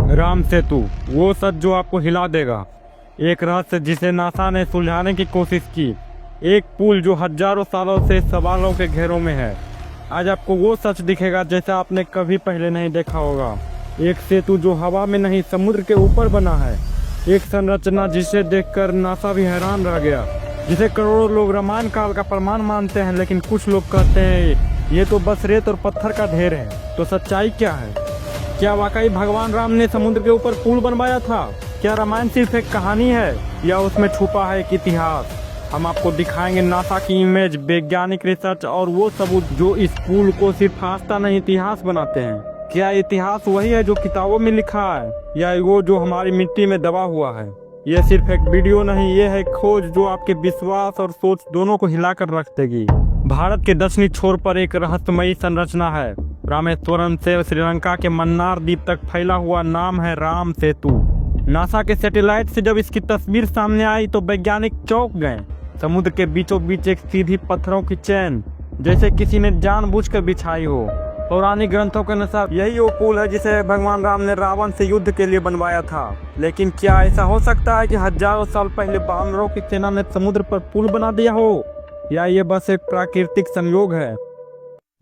राम सेतु, वो सच जो आपको हिला देगा। एक रहस्य जिसे नासा ने सुलझाने की कोशिश की। एक पुल जो हजारों सालों से सवालों के घेरों में है। आज आपको वो सच दिखेगा जैसा आपने कभी पहले नहीं देखा होगा। एक सेतु जो हवा में नहीं समुद्र के ऊपर बना है। एक संरचना जिसे देखकर नासा भी हैरान रह गया, जिसे करोड़ों लोग रामायण काल का प्रमाण मानते हैं, लेकिन कुछ लोग कहते हैं ये तो बस रेत और पत्थर का ढेर है। तो सच्चाई क्या है? क्या वाकई भगवान राम ने समुद्र के ऊपर पुल बनवाया था? क्या रामायण सिर्फ एक कहानी है या उसमें छुपा है एक इतिहास? हम आपको दिखाएंगे नासा की इमेज, वैज्ञानिक रिसर्च और वो सबूत जो इस पुल को सिर्फ आस्था नहीं इतिहास बनाते हैं। क्या इतिहास वही है जो किताबों में लिखा है या वो जो हमारी मिट्टी में दबा हुआ है? ये सिर्फ एक वीडियो नहीं, ये है खोज जो आपके विश्वास और सोच दोनों को हिलाकर रख देगी। भारत के दक्षिणी छोर पर एक रहस्यमयी संरचना है। रामेश्वरम से श्रीलंका के मन्नार द्वीप तक फैला हुआ नाम है राम सेतु। नासा के सैटेलाइट से जब इसकी तस्वीर सामने आई तो वैज्ञानिक चौंक गए। समुद्र के बीचों बीच एक सीधी पत्थरों की चेन, जैसे किसी ने जानबूझकर बिछाई हो। पौराणिक ग्रंथों के अनुसार यही वो पुल है जिसे भगवान राम ने रावण से युद्ध के लिए बनवाया था। लेकिन क्या ऐसा हो सकता है कि हजारों साल पहले वानरों की सेना ने समुद्र पर पुल बना दिया हो, या ये बस एक प्राकृतिक संयोग है?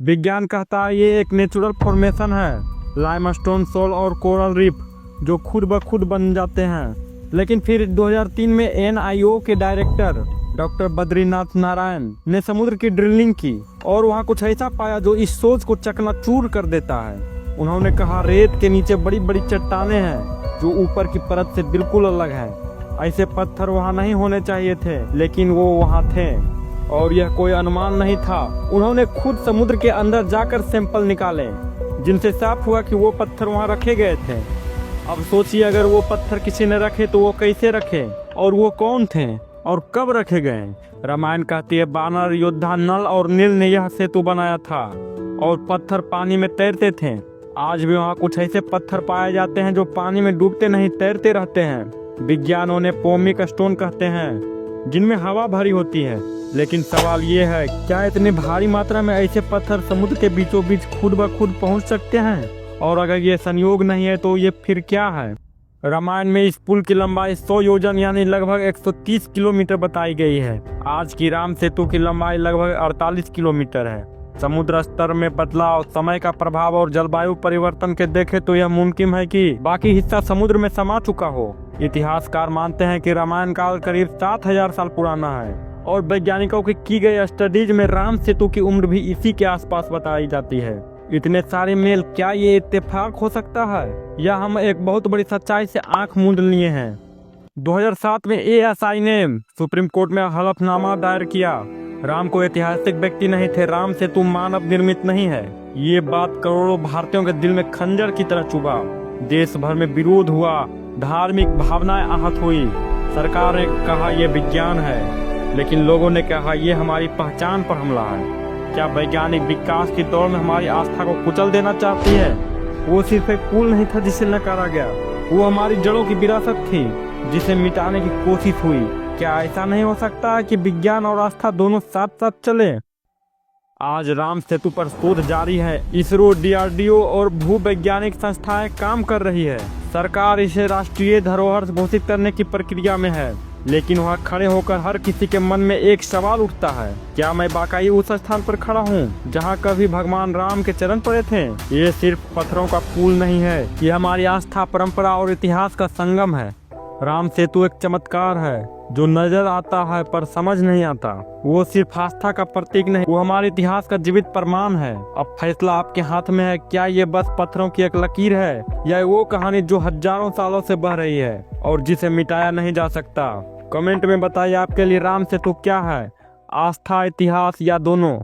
विज्ञान कहता है ये एक नेचुरल फॉर्मेशन है, लाइमस्टोन सोल और कोरल रीफ जो खुद ब खुद बन जाते हैं। लेकिन फिर 2003 में NIO के डायरेक्टर डॉक्टर बद्रीनाथ नारायण ने समुद्र की ड्रिलिंग की और वहाँ कुछ ऐसा पाया जो इस सोच को चकनाचूर कर देता है। उन्होंने कहा रेत के नीचे बड़ी बड़ी चट्टानें हैं जो ऊपर की परत से बिल्कुल अलग है। ऐसे पत्थर वहाँ नहीं होने चाहिए थे, लेकिन वो वहाँ थे और यह कोई अनुमान नहीं था। उन्होंने खुद समुद्र के अंदर जाकर सैंपल निकाले, जिनसे साफ हुआ कि वो पत्थर वहाँ रखे गए थे। अब सोचिए अगर वो पत्थर किसी ने रखे तो वो कैसे रखे, और वो कौन थे और कब रखे गए? रामायण कहती है बानर योद्धा नल और नील ने यह सेतु बनाया था और पत्थर पानी में तैरते थे। आज भी वहाँ कुछ ऐसे पत्थर पाए जाते हैं जो पानी में डूबते नहीं, तैरते रहते हैं। विज्ञान उन्हें पोमिक स्टोन कहते हैं, जिनमें हवा भरी होती है। लेकिन सवाल ये है, क्या इतनी भारी मात्रा में ऐसे पत्थर समुद्र के बीचों बीच खुद ब खुद पहुंच सकते हैं? और अगर ये संयोग नहीं है तो ये फिर क्या है? रामायण में इस पुल की लंबाई 100 योजन यानी लगभग 130 किलोमीटर बताई गई है। आज की राम सेतु की लंबाई लगभग 48 किलोमीटर है। समुद्र स्तर में बदलाव, समय का प्रभाव और जलवायु परिवर्तन के देखे तो यह मुमकिन है कि बाकी हिस्सा समुद्र में समा चुका हो। इतिहासकार मानते हैं कि रामायण काल करीब 7000 साल पुराना है और वैज्ञानिकों की गई स्टडीज में राम सेतु की उम्र भी इसी के आसपास बताई जाती है। इतने सारे मेल, क्या ये इत्तेफाक हो सकता है या हम एक बहुत बड़ी सच्चाई से आंख मूंद लिए हैं? 2007 में ASI ने सुप्रीम कोर्ट में हलफनामा दायर किया। राम को ऐतिहासिक व्यक्ति नहीं थे, राम सेतु मानव निर्मित नहीं है। ये बात करोड़ों भारतीयों के दिल में खंजर की तरह चुभा। देश भर में विरोध हुआ, धार्मिक भावनाएं आहत हुई। सरकार ने कहा यह विज्ञान है, लेकिन लोगों ने कहा यह हमारी पहचान पर हमला है। क्या वैज्ञानिक विकास की दौड़ में हमारी आस्था को कुचल देना चाहती है? वो सिर्फ एक पुल नहीं था जिसे नकारा गया, वो हमारी जड़ों की विरासत थी जिसे मिटाने की कोशिश हुई। क्या ऐसा नहीं हो सकता कि विज्ञान और आस्था दोनों साथ साथ चले? आज राम सेतु पर शोध जारी है। इसरो, DRDO और भूवैज्ञानिक संस्थाएं काम कर रही है। सरकार इसे राष्ट्रीय धरोहर घोषित करने की प्रक्रिया में है। लेकिन वहाँ खड़े होकर हर किसी के मन में एक सवाल उठता है, क्या मैं वाकई उस स्थान पर खड़ा हूँ जहाँ कभी भगवान राम के चरण पड़े थे? ये सिर्फ पत्थरों का पुल नहीं है, ये हमारी आस्था, परंपरा और इतिहास का संगम है। राम सेतु एक चमत्कार है जो नजर आता है पर समझ नहीं आता। वो सिर्फ आस्था का प्रतीक नहीं, वो हमारे इतिहास का जीवित प्रमाण है। अब फैसला आपके हाथ में है। क्या ये बस पत्थरों की एक लकीर है या वो कहानी जो हजारों सालों से बह रही है और जिसे मिटाया नहीं जा सकता? कमेंट में बताइए आपके लिए राम सेतु क्या है, आस्था, इतिहास या दोनों?